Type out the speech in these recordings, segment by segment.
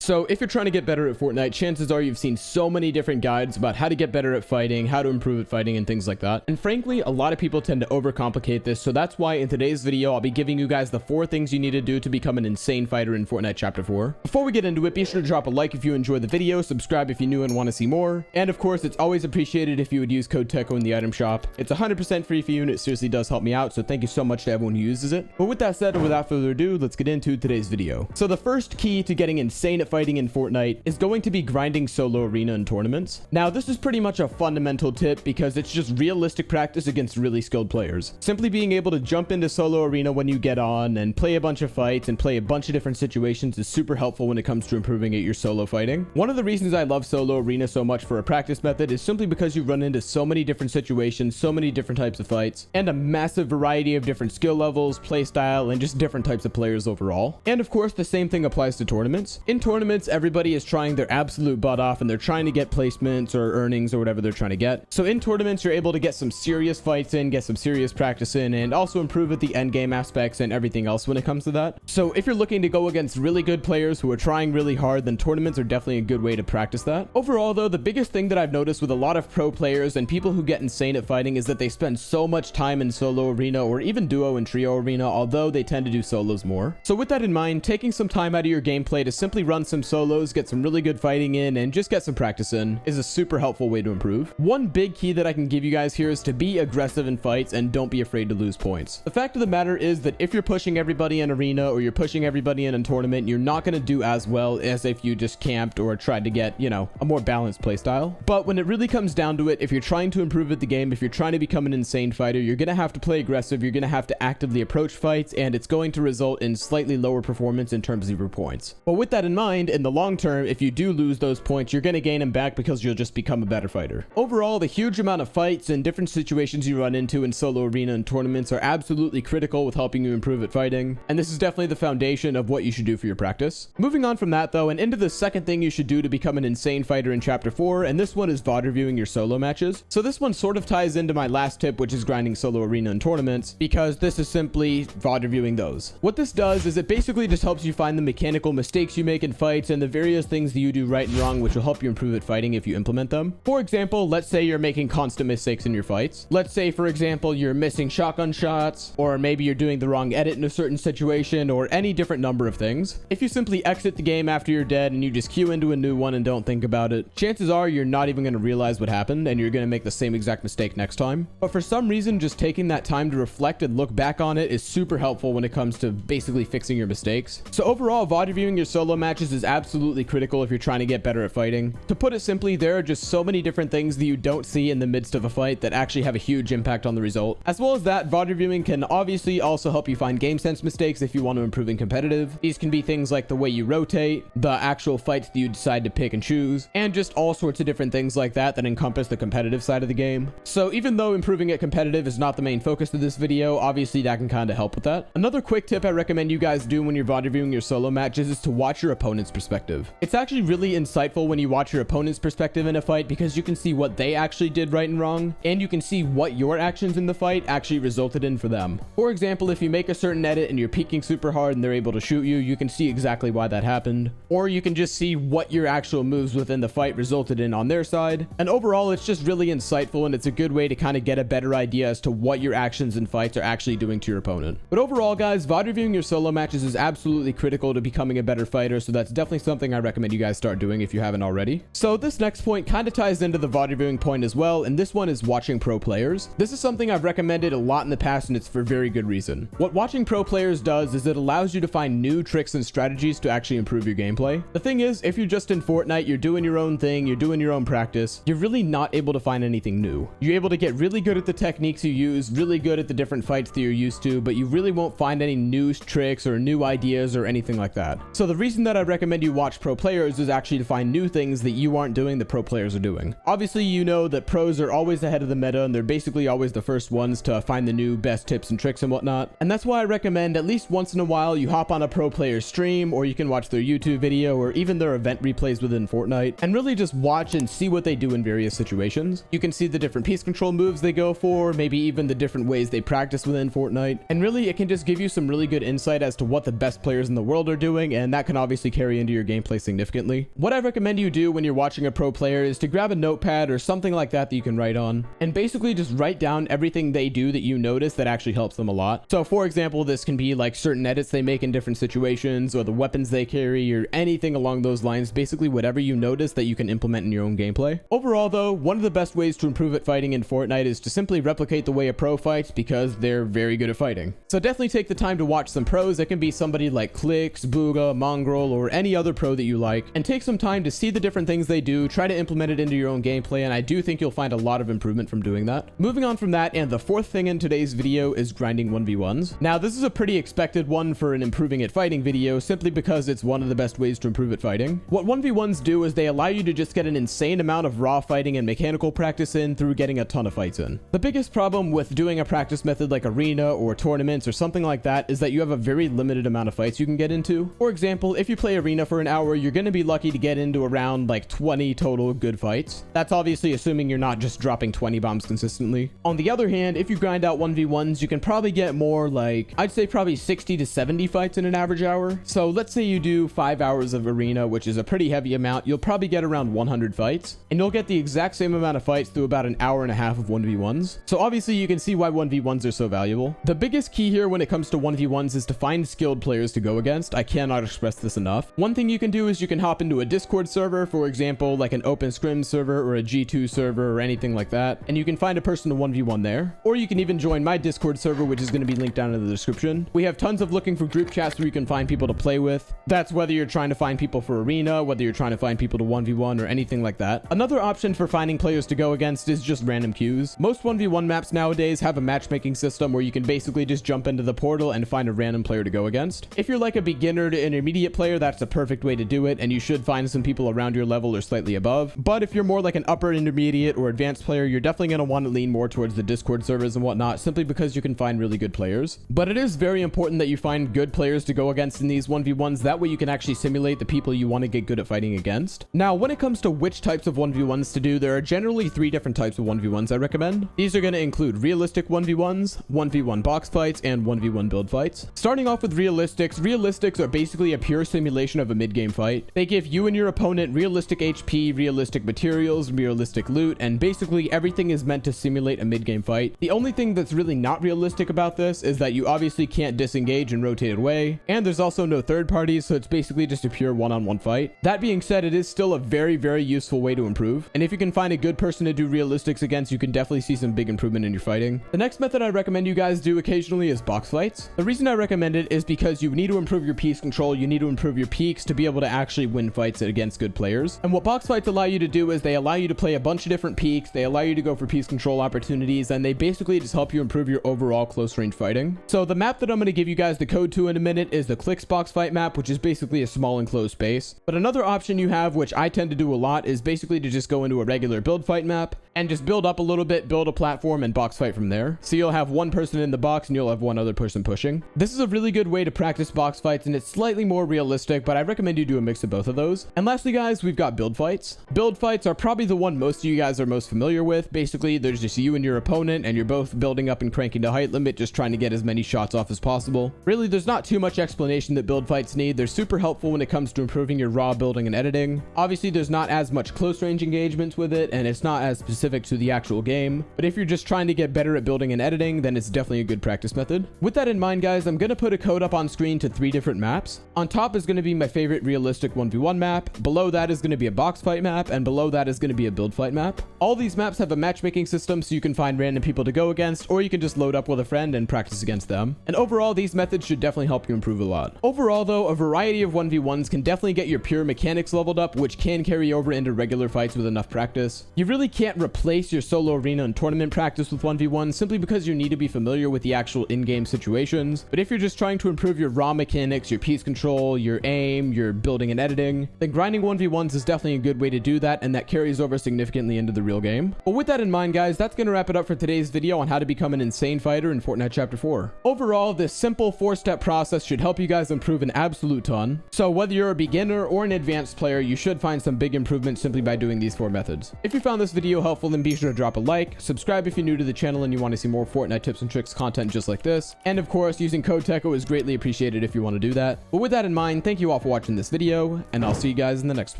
So if you're trying to get better at Fortnite, chances are you've seen so many different guides about how to get better at fighting, how to improve at fighting, and things like that. And frankly, a lot of people tend to overcomplicate this. So that's why in today's video, I'll be giving you guys the 4 things you need to do to become an insane fighter in Fortnite Chapter 4. Before we get into it, be sure to drop a like if you enjoy the video, subscribe if you're new and want to see more. And of course, it's always appreciated if you would use code Teckoh in the item shop. It's 100% free for you and it seriously does help me out. So thank you so much to everyone who uses it. But with that said, and without further ado, let's get into today's video. So the first key to getting insane at fighting in Fortnite is going to be grinding solo arena and tournaments. Now, this is pretty much a fundamental tip because it's just realistic practice against really skilled players. Simply being able to jump into solo arena when you get on and play a bunch of fights and play a bunch of different situations is super helpful when it comes to improving at your solo fighting. One of the reasons I love solo arena so much for a practice method is simply because you run into so many different situations, so many different types of fights, and a massive variety of different skill levels, play style, and just different types of players overall. And of course, the same thing applies to tournaments. In tournaments, everybody is trying their absolute butt off and they're trying to get placements or earnings or whatever they're trying to get. So in tournaments, you're able to get some serious fights in, get some serious practice in, and also improve at the end game aspects and everything else when it comes to that. So if you're looking to go against really good players who are trying really hard, then tournaments are definitely a good way to practice that. Overall though, the biggest thing that I've noticed with a lot of pro players and people who get insane at fighting is that they spend so much time in solo arena or even duo and trio arena, although they tend to do solos more. So with that in mind, taking some time out of your gameplay to simply run some solos, get some really good fighting in, and just get some practice in is a super helpful way to improve. One big key that I can give you guys here is to be aggressive in fights and don't be afraid to lose points. The fact of the matter is that if you're pushing everybody in arena or you're pushing everybody in a tournament, you're not going to do as well as if you just camped or tried to get, you know, a more balanced playstyle. But when it really comes down to it, if you're trying to improve at the game, if you're trying to become an insane fighter, you're going to have to play aggressive, you're going to have to actively approach fights, and it's going to result in slightly lower performance in terms of your points. But with that in mind, in the long term, if you do lose those points, you're going to gain them back because you'll just become a better fighter. Overall, the huge amount of fights and different situations you run into in solo arena and tournaments are absolutely critical with helping you improve at fighting, and this is definitely the foundation of what you should do for your practice. Moving on from that though, and into the second thing you should do to become an insane fighter in Chapter 4, and this one is VOD reviewing your solo matches. So this one sort of ties into my last tip, which is grinding solo arena and tournaments, because this is simply VOD reviewing those. What this does is it basically just helps you find the mechanical mistakes you make in fights and the various things that you do right and wrong, which will help you improve at fighting if you implement them. For example, let's say you're making constant mistakes in your fights. Let's say, for example, you're missing shotgun shots, or maybe you're doing the wrong edit in a certain situation, or any different number of things. If you simply exit the game after you're dead and you just queue into a new one and don't think about it, chances are you're not even going to realize what happened and you're going to make the same exact mistake next time. But for some reason, just taking that time to reflect and look back on it is super helpful when it comes to basically fixing your mistakes. So overall, VOD reviewing your solo matches is absolutely critical if you're trying to get better at fighting. To put it simply, there are just so many different things that you don't see in the midst of a fight that actually have a huge impact on the result. As well as that, VOD reviewing can obviously also help you find game sense mistakes if you want to improve in competitive. These can be things like the way you rotate, the actual fights that you decide to pick and choose, and just all sorts of different things like that that encompass the competitive side of the game. So even though improving at competitive is not the main focus of this video, obviously that can kind of help with that. Another quick tip I recommend you guys do when you're VOD reviewing your solo matches is to watch your opponent's perspective. It's actually really insightful when you watch your opponent's perspective in a fight because you can see what they actually did right and wrong, and you can see what your actions in the fight actually resulted in for them. For example, if you make a certain edit and you're peeking super hard and they're able to shoot you, you can see exactly why that happened. Or you can just see what your actual moves within the fight resulted in on their side. And overall, it's just really insightful and it's a good way to kind of get a better idea as to what your actions in fights are actually doing to your opponent. But overall, guys, VOD reviewing your solo matches is absolutely critical to becoming a better fighter, so that's definitely something I recommend you guys start doing if you haven't already. So this next point kind of ties into the VOD reviewing point as well, and this one is watching pro players. This is something I've recommended a lot in the past, and it's for very good reason. What watching pro players does is it allows you to find new tricks and strategies to actually improve your gameplay. The thing is, if you're just in Fortnite, you're doing your own thing, you're doing your own practice, you're really not able to find anything new. You're able to get really good at the techniques you use, really good at the different fights that you're used to, but you really won't find any new tricks or new ideas or anything like that. So the reason that I recommend you watch pro players is actually to find new things that you aren't doing that pro players are doing. Obviously, you know that pros are always ahead of the meta and they're basically always the first ones to find the new best tips and tricks and whatnot. And that's why I recommend at least once in a while you hop on a pro player stream, or you can watch their YouTube video or even their event replays within Fortnite and really just watch and see what they do in various situations. You can see the different piece control moves they go for, maybe even the different ways they practice within Fortnite. And really, it can just give you some really good insight as to what the best players in the world are doing, and that can obviously carry carry into your gameplay significantly. What I recommend you do when you're watching a pro player is to grab a notepad or something like that you can write on, and basically just write down everything they do that you notice that actually helps them a lot. So for example, this can be like certain edits they make in different situations, or the weapons they carry, or anything along those lines. Basically whatever you notice that you can implement in your own gameplay. Overall though, one of the best ways to improve at fighting in Fortnite is to simply replicate the way a pro fights, because they're very good at fighting. So definitely take the time to watch some pros. It can be somebody like Clicks, Booga, Mongrel, or any other pro that you like, and take some time to see the different things they do, try to implement it into your own gameplay, and I do think you'll find a lot of improvement from doing that. Moving on from that, and the fourth thing in today's video is grinding 1v1s. Now this is a pretty expected one for an improving at fighting video, simply because it's one of the best ways to improve at fighting. What 1v1s do is they allow you to just get an insane amount of raw fighting and mechanical practice in through getting a ton of fights in. The biggest problem with doing a practice method like arena or tournaments or something like that is that you have a very limited amount of fights you can get into. For example, if you play arena for an hour, you're going to be lucky to get into around like 20 total good fights. That's obviously assuming you're not just dropping 20 bombs consistently. On the other hand, if you grind out 1v1s, you can probably get more, like I'd say probably 60 to 70 fights in an average hour. So let's say you do 5 hours of arena, which is a pretty heavy amount. You'll probably get around 100 fights, and you'll get the exact same amount of fights through about an hour and a half of 1v1s. So obviously you can see why 1v1s are so valuable. The biggest key here when it comes to 1v1s is to find skilled players to go against. I cannot express this enough. One thing you can do is you can hop into a Discord server, for example, like an Open Scrim server or a G2 server or anything like that, and you can find a person to 1v1 there. Or you can even join my Discord server, which is going to be linked down in the description. We have tons of looking for group chats where you can find people to play with. That's whether you're trying to find people for arena, whether you're trying to find people to 1v1 or anything like that. Another option for finding players to go against is just random queues. Most 1v1 maps nowadays have a matchmaking system where you can basically just jump into the portal and find a random player to go against. If you're like a beginner to intermediate player, that's the perfect way to do it, and you should find some people around your level or slightly above. But if you're more like an upper intermediate or advanced player, you're definitely going to want to lean more towards the Discord servers and whatnot, simply because you can find really good players. But it is very important that you find good players to go against in these 1v1s. That way you can actually simulate the people you want to get good at fighting against. Now, when it comes to which types of 1v1s to do, there are generally 3 different types of 1v1s I recommend. These are going to include realistic 1v1s, 1v1 box fights, and 1v1 build fights. Starting off with realistics are basically a pure simulation of a mid-game fight. They give you and your opponent realistic HP, realistic materials, realistic loot, and basically everything is meant to simulate a mid-game fight. The only thing that's really not realistic about this is that you obviously can't disengage and rotate away, and there's also no third parties, so it's basically just a pure one-on-one fight. That being said, it is still a very, very useful way to improve, and if you can find a good person to do realistics against, you can definitely see some big improvement in your fighting. The next method I recommend you guys do occasionally is box fights. The reason I recommend it is because you need to improve your piece control, you need to improve your peaks to be able to actually win fights against good players. And what box fights allow you to do is they allow you to play a bunch of different peaks, they allow you to go for piece control opportunities, and they basically just help you improve your overall close range fighting. So the map that I'm going to give you guys the code to in a minute is the Clicks box fight map, which is basically a small enclosed space. But another option you have, which I tend to do a lot, is basically to just go into a regular build fight map and just build up a little bit, build a platform, and box fight from there. So you'll have one person in the box and you'll have one other person pushing. This is a really good way to practice box fights, and it's slightly more realistic, but I recommend you do a mix of both of those. And lastly guys, we've got build fights. Build fights are probably the one most of you guys are most familiar with. Basically there's just you and your opponent, and you're both building up and cranking the height limit, just trying to get as many shots off as possible. Really, there's not too much explanation that build fights need. They're super helpful when it comes to improving your raw building and editing. Obviously there's not as much close range engagements with it, and it's not as specific to the actual game, but if you're just trying to get better at building and editing, then it's definitely a good practice method. With that in mind guys, I'm going to put a code up on screen to 3 different maps. On top is going to be my favorite realistic 1v1 map, below that is going to be a box fight map, and below that is going to be a build fight map. All these maps have a matchmaking system, so you can find random people to go against, or you can just load up with a friend and practice against them. And overall, these methods should definitely help you improve a lot. Overall though, a variety of 1v1s can definitely get your pure mechanics leveled up, which can carry over into regular fights with enough practice. You really can't replace your solo arena and tournament practice with 1v1 simply because you need to be familiar with the actual in-game situations. But if you're just trying to improve your raw mechanics, your piece control, your aim, your building and editing, then grinding 1v1s is definitely a good way to do that, and that carries over significantly into the real game. But with that in mind guys, that's going to wrap it up for today's video on how to become an insane fighter in Fortnite Chapter 4. Overall, this simple 4-step process should help you guys improve an absolute ton. So whether you're a beginner or an advanced player, you should find some big improvements simply by doing these 4 methods. If you found this video helpful, then be sure to drop a like, subscribe if you're new to the channel and you want to see more Fortnite tips and tricks content just like this, and of course using code Teckoh is greatly appreciated if you want to do that. But with that in mind, thank you all all for watching this video, and I'll see you guys in the next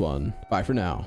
one. Bye for now.